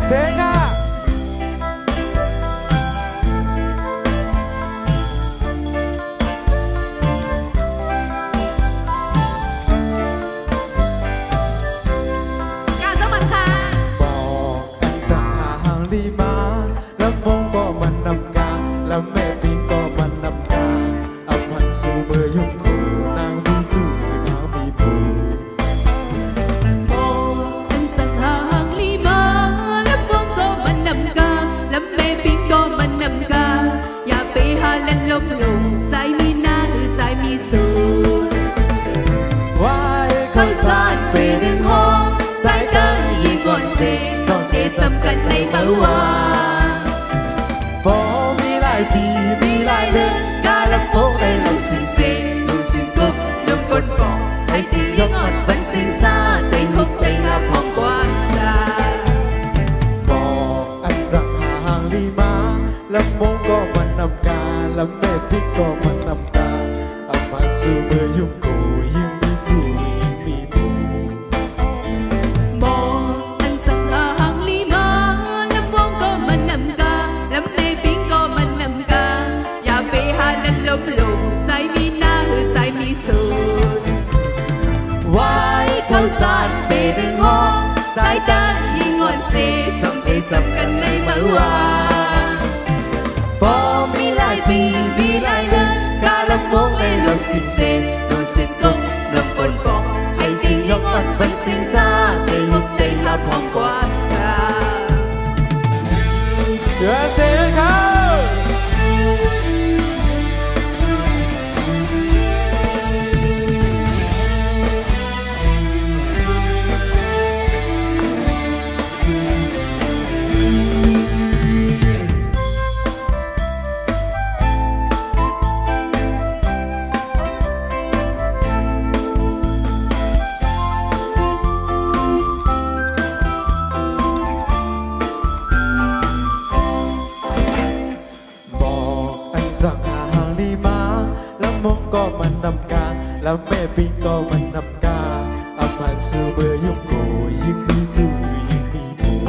Senga Cảm ơn bạnค่ะ บอกกันจากห่างลีมาแล้วมองก็มันนำกาแล้วแม่ปิงก็มันนำกาเอาพันสู่เบอร์ยุ่งคู่นางมีสู่นางมีผู้ Anh rằng hàng ly má lắm mong có mình nằm ca lắm mẹ biết có mình nằm caอย่าไปหาเล่นลมลงใจมีหน้าใจมีสูง ว้าย ข้าวสารไปหนึ่งห้องสายตายิ่งอ่อนเสียสองเดชจำกันในเมื่อวาน พอมีหลายปีมีหลายเดือน กาลำโพงได้ลงสิ่งเสียลงสิ่งกุบลงกลปองให้ตียังอ่อนบันสิ่งซาเตยฮุกเตยหาพองกว้างใจ บอกอันจากห่างลีมาแล้วมองก็มันนำกาแล้วแม่ปิงก็มันนำกาเอาพันสู่เบอร์ยุ่งคู่ยิ่งมีสู่ยิ่งมีผู้ มองอันจังหาหางลีมาแล้วมองก็มันนำกาแล้วแม่ปิงก็มันนำกาอย่าไปหาเล่นลมลงใจมีหน้าใจมีสูง วาย ข้าวสารไปหนึ่งห้องสายตายิ่งอ่อนเสียจำได้จำกันในเมื่อวาน พอมีหลายปีมีหลายเดือน กาลำวงเลยลงสิ่งเซลงสิ่งกงลงกลปองให้ติงยังอ่อนเป็นสิ่งซาเตยฮุกเตยหาพองกว้างใจ เดือเสียงเขาบอกอันจากห่างลีมาแล้วมองก็มันนำกาแล้วแม่ปิงก็มันนำกาเอาพันสู่เบอร์ยุ่งคู่ยิ่งมีสู่ยิ่งมีผู้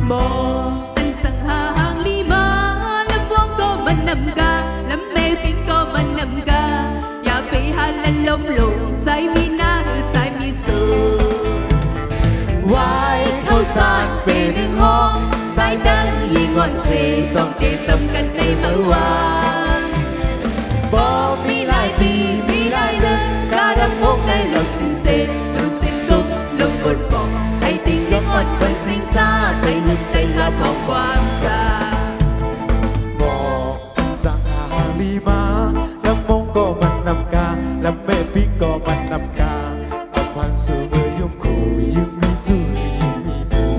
มองอันสั่งหาหางลีมาแล้ววงก็มันนำกาแล้วแม่ปิงก็มันนำกาอย่าไปหาเล่นลมลงใจมีหน้าใจมีสูง วาย ข้าวสารไปหนึ่งห้องสายตายิ่งอ่อนเสียจ้องเตะจำกันในเมื่อวาน บอกมี มี ห ห ลา ลาย ย ปี ปีมีหลายเดือนกาลำวงได้ลงสิ่งเซลงสิ่งกุ๊กลงกดบอกให้ติงยังอ่อนเป็นสิ่งซาเตยฮึกเตยหาพองความจา บอกอันจากห่างลีมาแล้วมองก็มันนำกาแล้วแม่ปิงก็มันนำกาเอาพันสู่เบอร์ยุ่งคู่ยิ่งมีสู่ยิ่งมีผู้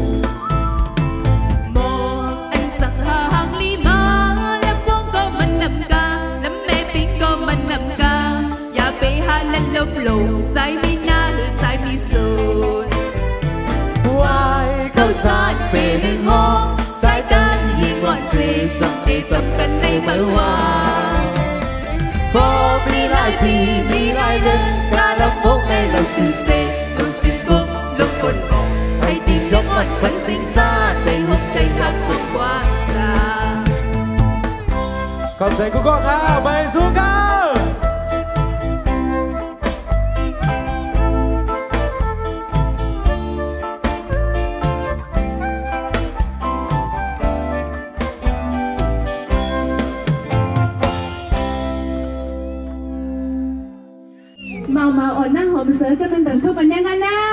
มองอันจังหาหางลีมาแล้ววงก็มันนำกาแล้วแม่ปิงก็มันนำกาอย่าไปหาเล่นลมลงใจมีหน้าใจมีสูง วาย ข้าวสารไปหนึ่งห้องสายตายิ่งอ่อนเสียจำได้จำกันในเมื่อวาน พอมีหลายปีมีหลายเดือน กาลำวงในลงสิ่งเซลงสิ่งกุ๊กลงกลบอกให้ติมยังอ่อนเป็นสิ่งซาเตยฮุกเตยหักความกว้างจา ขอบใจกูก็ค่ะไปสู้กัน Mau mau ở năng hộp sớ cái bên tầng thuốc bên nhanh anh á